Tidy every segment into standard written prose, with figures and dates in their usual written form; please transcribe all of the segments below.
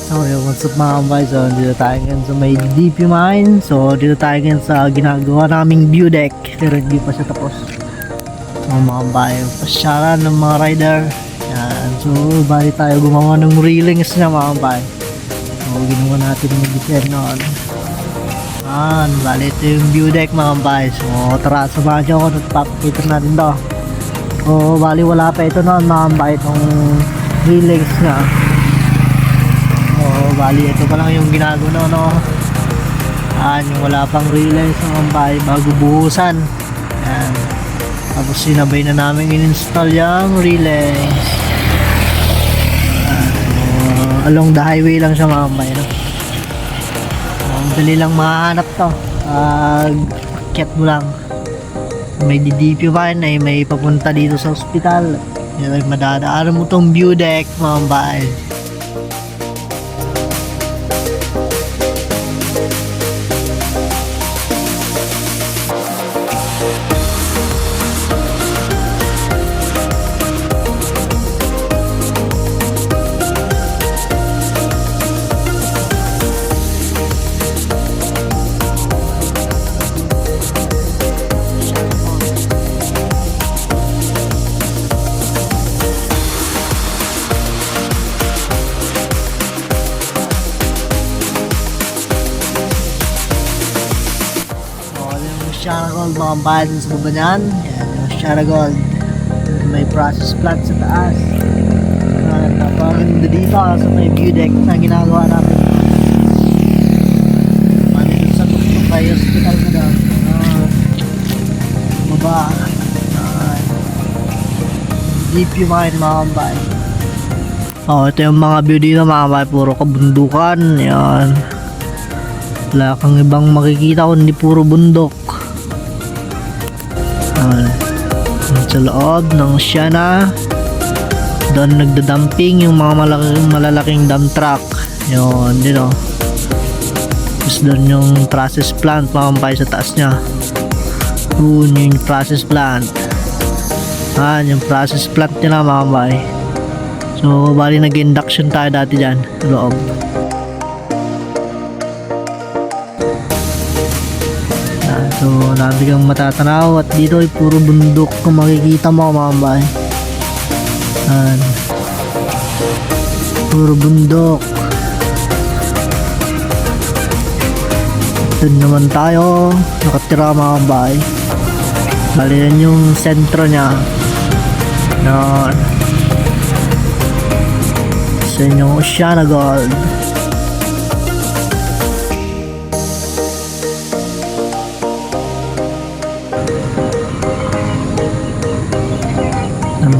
So what's up mga kambay, so dito tayo ngayon sa may DP mine. So dito tayo ngayon sa ginagawa naming view deck, pero hindi pa siya tapos. So mga kambay, pasyaran ng mga rider. Yan. So bali tayo gumawa ng railings na mga kambay. So ginawa natin yung design noon. Yan, bali ito yung view deck mga kambay. So tara, samahan nyo ako, papakita natin to. So bali wala pa ito noon mga kambay, itong railings na. Bali ito pa lang yung ginagawa no. Yung wala pang relays ng kambay bago buhusan. Yan. Tapos sinabay na namin in-install yung relays. Along the highway lang siya mga kambay no. Dali lang mahanap to. Akyat mo lang. May DDP van ay may papunta dito sa ospital. Yan ay madadaanan mo tong view deck mga kambay. Shara Gold mga kambay sa baba niyan. Yan yung Shara Gold. May process plant sa taas. Napakaganda dito sa may view deck na ginagawa namin. Dito sa tuktok tayo hospital na daw. Baba. Deep yung mga kambay. Ito yung mga view dito mga kambay. Puro kabundukan. Yan. Wala kang ibang makikita kundi puro bundok. Sa loob ng Siana, doon nagda-dumping yung mga malalaking dump truck. Yun, din o. Tapos doon yung process plant mga kambay sa taas nya. Yun yung process plant. Yung process plant nila mga kambay. So bali nag-induction tayo dati dyan sa loob. So dami kang matatanaw at dito ay puro bundok kung makikita mo mga kambay. Puro bundok. Ito naman tayo nakatira mga kambay. Bali yan yung sentro nya. Yan. Sa inyong Oceana Gold.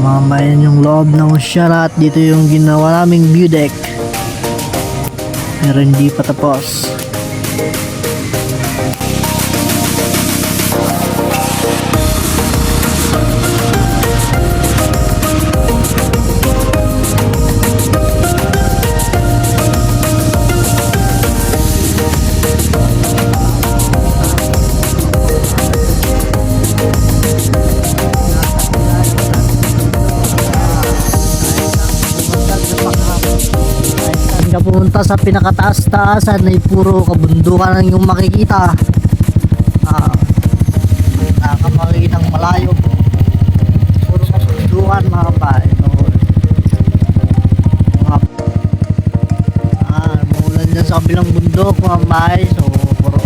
Mamamayan yung loob ng Oceana at dito yung ginawa naming view deck, pero hindi pa tapos. Pumunta sa pinakataas-taasan ay puro kabundukan lang yung makikita. Nakakamakikita ng malayo, puro kabundukan mga kambay. Maulan dyan sa kabilang bundok mga kambay. So puro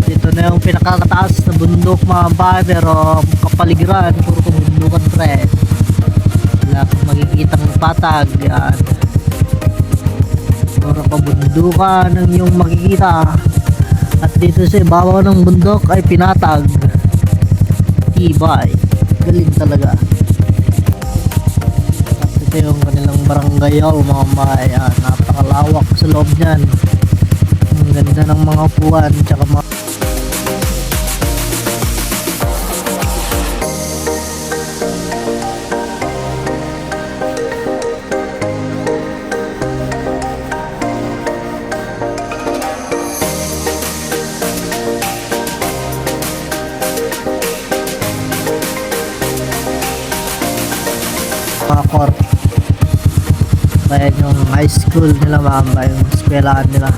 dito na yung pinakataas na bundok mga kambay, pero kapaligiran puro kabundukan pre. Wala kang makikita ng patag. Yan, puro kabundukan ang yung makikita. At dito sa ibabaw ng bundok ay pinatag. Tibay, galing talaga. At ito yung kanilang barangay hall mga kambay. Napakalawak sa loob nyan. Ang ganda ng mga upuan tsaka mga corp. Kaya yung high school nila mga kabayan, yung eskwelahan nila.